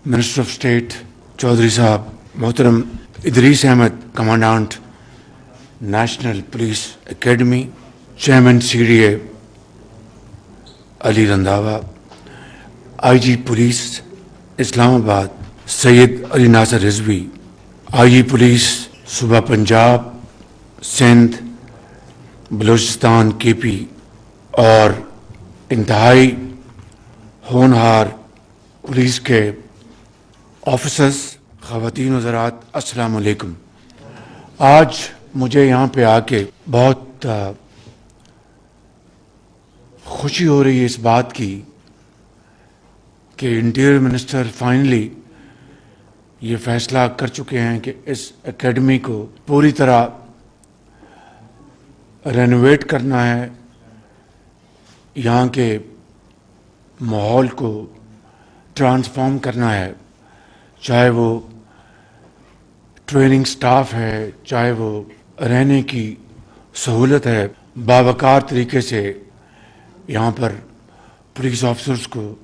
Minister of State Chaudhry Sahab, Mohtaram Idris Ahmed, Commandant, National Police Academy, Chairman CDA Ali Randhawa, IG Police Islamabad Syed Ali Nasser Rizvi, IG Police Suba Punjab, Sindh, Balochistan کے پی اور انتہائی ہونہار police کے officers, خواتین و حضرات، السلام علیکم۔ آج مجھے یہاں پہ آ کے بہت خوشی ہو رہی ہے اس بات کی کہ انٹیریئر منسٹر فائنلی یہ فیصلہ کر چکے ہیں کہ اس اکیڈمی کو پوری طرح رینوویٹ کرنا ہے، یہاں کے ماحول کو ٹرانسفارم کرنا ہے، چاہے وہ ٹریننگ سٹاف ہے، چاہے وہ رہنے کی سہولت ہے، باوقار طریقے سے یہاں پر پولیس آفیسرز کو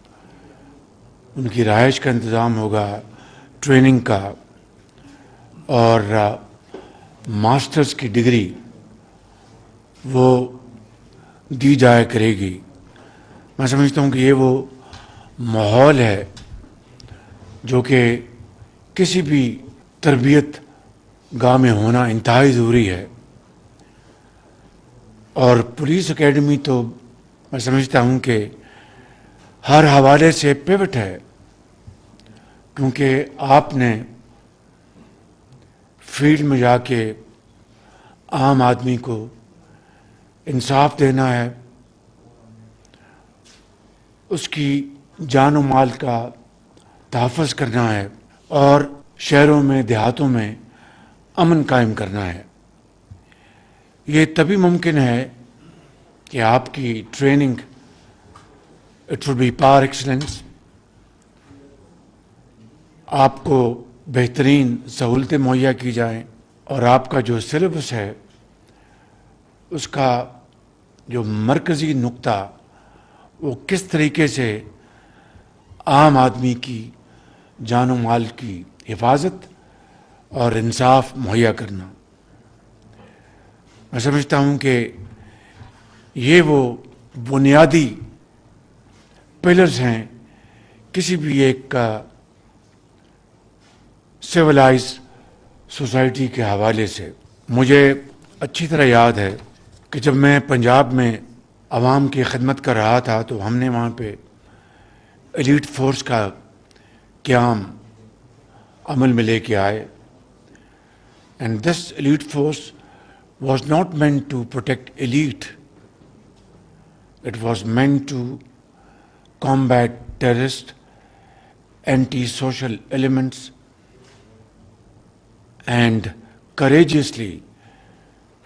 ان کی رہائش کا انتظام ہوگا، ٹریننگ کا، اور ماسٹرز کی ڈگری وہ دی جایا کرے گی۔ میں سمجھتا ہوں کہ یہ وہ ماحول ہے جو کہ کسی بھی تربیت گاہ میں ہونا انتہائی ضروری ہے، اور پولیس اکیڈمی تو میں سمجھتا ہوں کہ ہر حوالے سے پیوٹ ہے، کیونکہ آپ نے فیلڈ میں جا کے عام آدمی کو انصاف دینا ہے، اس کی جان و مال کا تحفظ کرنا ہے، اور شہروں میں دیہاتوں میں امن قائم کرنا ہے۔ یہ تبھی ممکن ہے کہ آپ کی ٹریننگ اٹ شوڈ بی پار ایکسلنس، آپ کو بہترین سہولتیں مہیا کی جائیں، اور آپ کا جو سلیبس ہے اس کا جو مرکزی نقطہ وہ کس طریقے سے عام آدمی کی جان و مال کی حفاظت اور انصاف مہیا کرنا۔ میں سمجھتا ہوں کہ یہ وہ بنیادی پلرز ہیں کسی بھی ایک سویلائز سوسائٹی کے حوالے سے۔ مجھے اچھی طرح یاد ہے کہ جب میں پنجاب میں عوام کی خدمت کر رہا تھا تو ہم نے وہاں پہ ایلیٹ فورس کا قیام عمل میں لے کے آئے، and this elite force was not meant to protect elite, it was meant to combat terrorist, anti-social elements, and courageously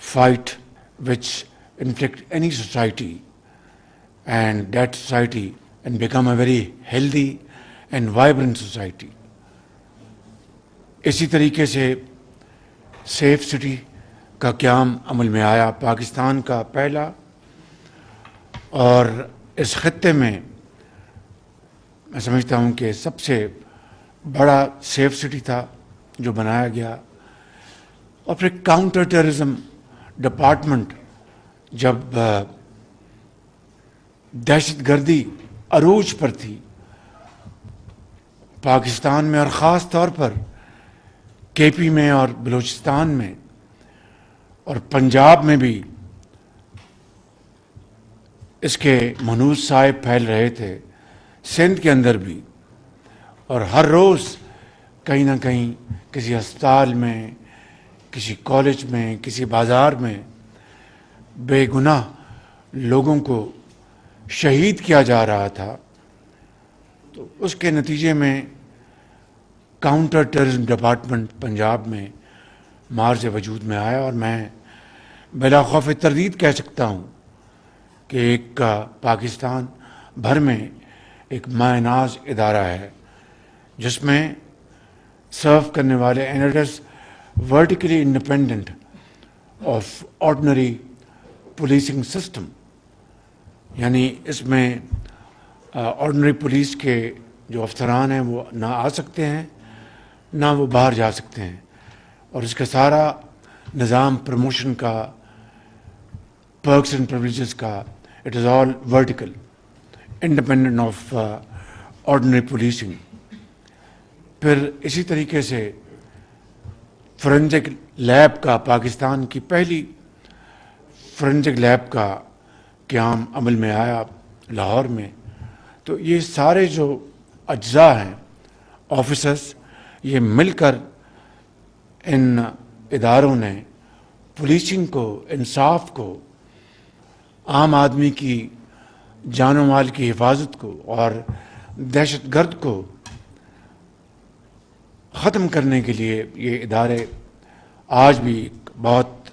fight which inflict any society, and that society and become a very healthy and vibrant society. اسی طریقے سے safe city کا قیام عمل میں آیا، پاکستان کا پہلا اور اس خطے میں میں سمجھتا ہوں کہ سب سے بڑا سیف سٹی تھا جو بنایا گیا۔ اور پھر کاؤنٹر ٹیررزم ڈپارٹمنٹ جب دہشت گردی عروج پر تھی پاکستان میں، اور خاص طور پر کے پی میں اور بلوچستان میں اور پنجاب میں بھی اس کے منحوس سائے پھیل رہے تھے، سندھ کے اندر بھی، اور ہر روز کہیں نہ کہیں کسی ہسپتال میں، کسی کالج میں، کسی بازار میں بے گناہ لوگوں کو شہید کیا جا رہا تھا۔ تو اس کے نتیجے میں کاؤنٹر ٹیررزم ڈپارٹمنٹ پنجاب میں مارز وجود میں آیا، اور میں بلا خوف تردید کہہ سکتا ہوں کہ ایک پاکستان بھر میں ایک ماہ ناز ادارہ ہے جس میں سرو کرنے والے Anders vertically independent of ordinary policing system, یعنی اس میں آرڈنری پولیس کے جو افسران ہیں وہ نہ آ سکتے ہیں نہ وہ باہر جا سکتے ہیں، اور اس کا سارا نظام پروموشن کا، پرکس اینڈ پرولیجز کا، it is all vertical, independent of ordinary policing. پھر اسی طریقے سے فورینزک لیب کا، پاکستان کی پہلی فورینزک لیب کا قیام عمل میں آیا لاہور میں. تو یہ سارے جو اجزاء ہیں، آفیسرس، یہ مل کر ان اداروں نے پولیسنگ کو، انصاف کو، عام آدمی کی جان و مال کی حفاظت کو اور دہشت گرد کو ختم کرنے کے لیے یہ ادارے آج بھی بہت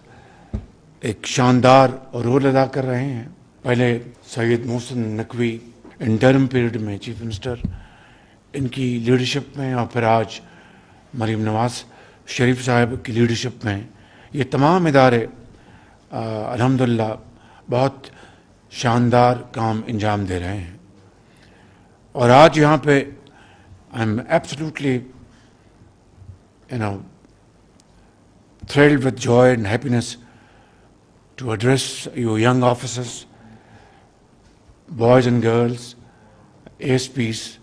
ایک شاندار رول ادا کر رہے ہیں. پہلے سید محسن نقوی انٹرم پیریڈ میں چیف منسٹر، ان کی لیڈرشپ میں، اور پھر آج مریم نواز شریف صاحب کی لیڈرشپ میں یہ تمام ادارے الحمدللہ بہت شاندار کام انجام دے رہے ہیں. اور آج یہاں پہ I am absolutely thrilled with joy and happiness to address you young officers, boys and girls, ASPs,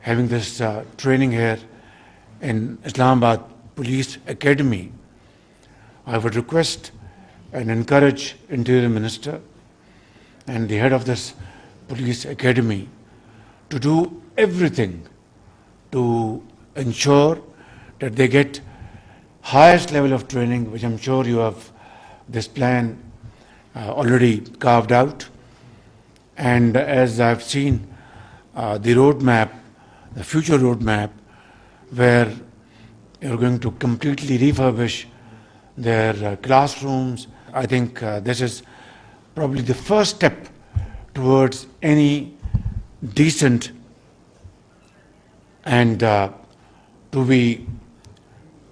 having this training here in Islamabad Police Academy. I would request and encourage Interior Minister and the head of this Police Academy to do everything to ensure that they get highest level of training, which I'm sure you have this plan already carved out. And as I've seen the roadmap, the future roadmap, where you're going to completely refurbish their classrooms, I think this is probably the first step towards any decent and to be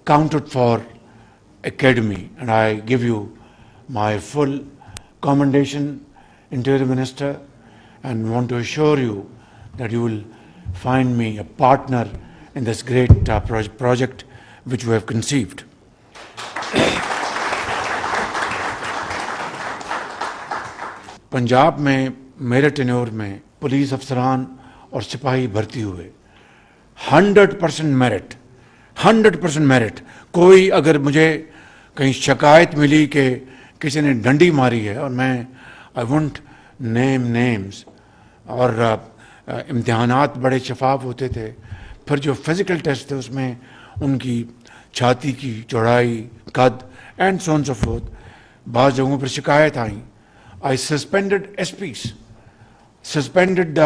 counted for academy. And I give you my full commendation, Interior Minister, and want to assure you that you will find me a partner in this great project which we have conceived. Punjab میں میرے tenure میں police افسران اور سپاہی بھرتی ہوئے 100% merit, 100% merit. کوئی اگر مجھے کہیں شکایت ملی کہ کسی نے ڈنڈی ماری ہے، اور میں آئی وونٹ نیم نیمز، اور امتحانات بڑے شفاف ہوتے تھے، پھر جو فزیکل ٹیسٹ تھے اس میں ان کی چھاتی کی چوڑائی، قد and so on so forth, بعض جگہوں پر شکایت آئیں. I suspended SPs, suspended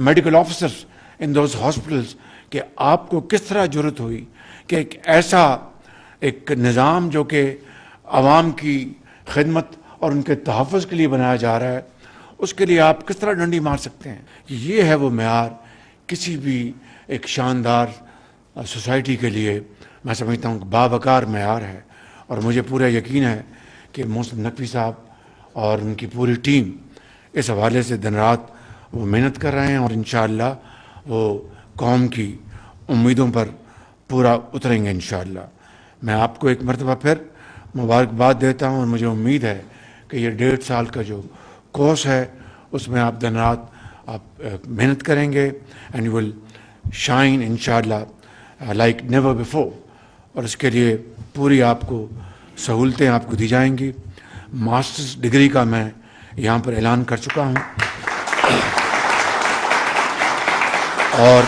medical officers in those hospitals کہ آپ کو کس طرح جرت ہوئی کہ ایک ایسا ایک نظام جو کہ عوام کی خدمت اور ان کے تحفظ کے لیے بنایا جا رہا ہے، اس کے لیے آپ کس طرح ڈنڈی مار سکتے ہیں. یہ ہے وہ معیار کسی بھی ایک شاندار سوسائٹی کے لیے میں سمجھتا ہوں کہ باوقار معیار ہے. اور مجھے پورا یقین ہے کہ محسن نقوی صاحب اور ان کی پوری ٹیم اس حوالے سے دن رات وہ محنت کر رہے ہیں، اور انشاءاللہ وہ قوم کی امیدوں پر پورا اتریں گے انشاءاللہ. میں آپ کو ایک مرتبہ پھر مبارکباد دیتا ہوں، اور مجھے امید ہے کہ یہ 1.5 سال کا جو کورس ہے اس میں آپ دن رات آپ محنت کریں گے، اینڈ یو ول شائن انشاءاللہ لائک نیور بیفور. اور اس کے لیے پوری آپ کو سہولتیں آپ کو دی جائیں گی. ماسٹرز ڈگری کا میں یہاں پر اعلان کر چکا ہوں، اور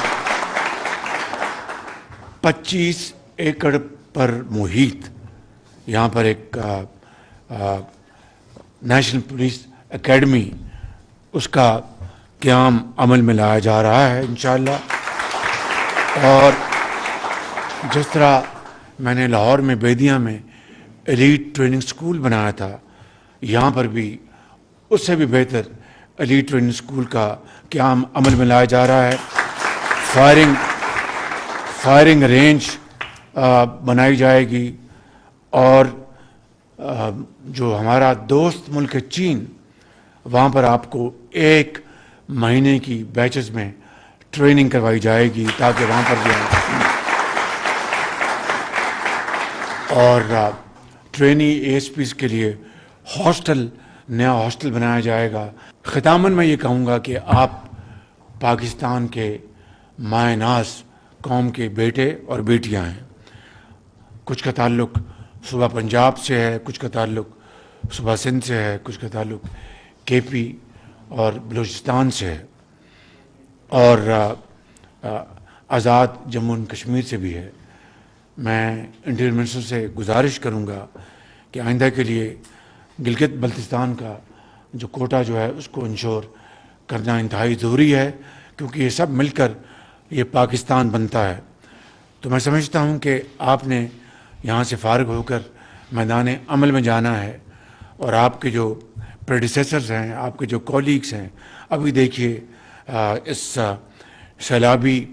25 ایکڑ پر محیط یہاں پر ایک نیشنل پولیس اکیڈمی، اس کا قیام عمل میں لایا جا رہا ہے انشاءاللہ. اور جس طرح میں نے لاہور میں بیدیاں میں ایلیٹ ٹریننگ سکول بنایا تھا، یہاں پر بھی اس سے بھی بہتر ایلیٹ ٹریننگ سکول کا قیام عمل میں لایا جا رہا ہے. فائرنگ رینج بنائی جائے گی، اور جو ہمارا دوست ملک ہے چین، وہاں پر آپ کو 1 مہینے کی بیچز میں ٹریننگ کروائی جائے گی تاکہ وہاں پر جو اور ٹرینی اے ایس پیز کے لیے نیا ہاسٹل بنایا جائے گا۔ ختاماً میں یہ کہوں گا کہ آپ پاکستان کے مائع ناز قوم کے بیٹے اور بیٹیاں ہیں۔ کچھ کا تعلق صوبہ پنجاب سے ہے، کچھ کا تعلق صوبہ سندھ سے ہے، کچھ کا تعلق کے پی اور بلوچستان سے ہے، اور آزاد جموں و کشمیر سے بھی ہے۔ میں انٹیریئر منسٹر سے گزارش کروں گا کہ آئندہ کے لیے گلگت بلتستان کا جو کوٹا جو ہے اس کو انشور کرنا انتہائی ضروری ہے، کیونکہ یہ سب مل کر یہ پاکستان بنتا ہے۔ تو میں سمجھتا ہوں کہ آپ نے یہاں سے فارغ ہو کر میدان عمل میں جانا ہے، اور آپ کے جو پریڈیسیسرز ہیں، آپ کے جو کولیگز ہیں، ابھی دیکھیے اس سیلابی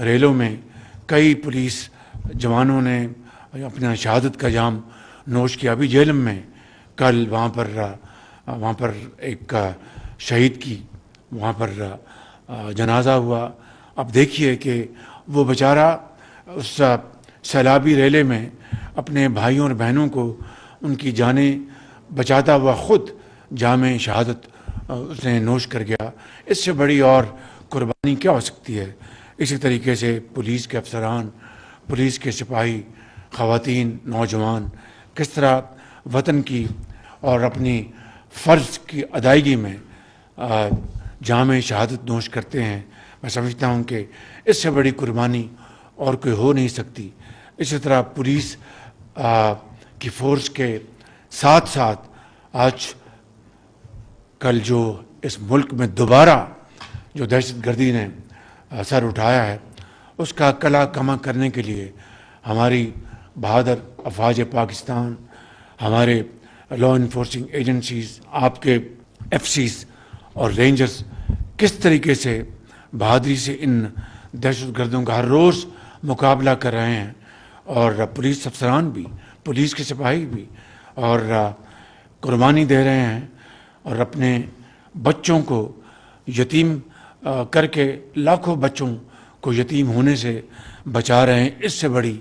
ریلوں میں کئی پولیس جوانوں نے اپنا شہادت کا جام نوش کیا۔ ابھی جیلم میں کل وہاں پر ایک شہید کی وہاں پر جنازہ ہوا۔ اب دیکھیے کہ وہ بیچارہ اس سیلابی ریلے میں اپنے بھائیوں اور بہنوں کو ان کی جانیں بچاتا ہوا خود جام شہادت اس نے نوش کر گیا۔ اس سے بڑی اور قربانی کیا ہو سکتی ہے؟ اسی طریقے سے پولیس کے افسران، پولیس کے سپاہی، خواتین، نوجوان کس طرح وطن کی اور اپنی فرض کی ادائیگی میں جام شہادت نوش کرتے ہیں۔ میں سمجھتا ہوں کہ اس سے بڑی قربانی اور کوئی ہو نہیں سکتی۔ اسی طرح پولیس کی فورس کے ساتھ ساتھ آج کل جو اس ملک میں دوبارہ جو دہشت گردی نے سر اٹھایا ہے، اس کا کلا کما کرنے کے لیے ہماری بہادر افواج پاکستان، ہمارے لا انفورسنگ ایجنسیز، آپ کے ایف سیز اور رینجرز کس طریقے سے بہادری سے ان دہشت گردوں کا ہر روز مقابلہ کر رہے ہیں، اور پولیس افسران بھی، پولیس کے سپاہی بھی، اور قربانی دے رہے ہیں، اور اپنے بچوں کو یتیم کر کے لاکھوں بچوں کو یتیم ہونے سے بچا رہے ہیں۔ اس سے بڑی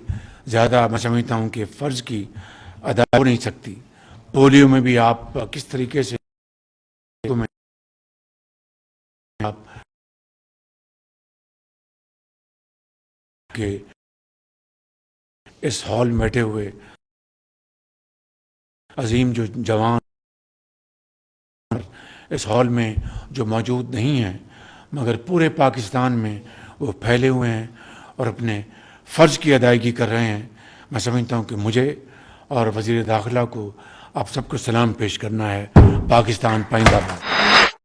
زیادہ میں سمجھتا ہوں کہ فرض کی ادا ہو نہیں سکتی۔ پولیو میں بھی آپ کس طریقے سے آپ کہ اس ہال میں بیٹھے ہوئے عظیم جو جوان اس ہال میں جو موجود نہیں ہیں، مگر پورے پاکستان میں وہ پھیلے ہوئے ہیں اور اپنے فرض کی ادائیگی کر رہے ہیں۔ میں سمجھتا ہوں کہ مجھے اور وزیر داخلہ کو آپ سب کو سلام پیش کرنا ہے۔ پاکستان پائندہ باد۔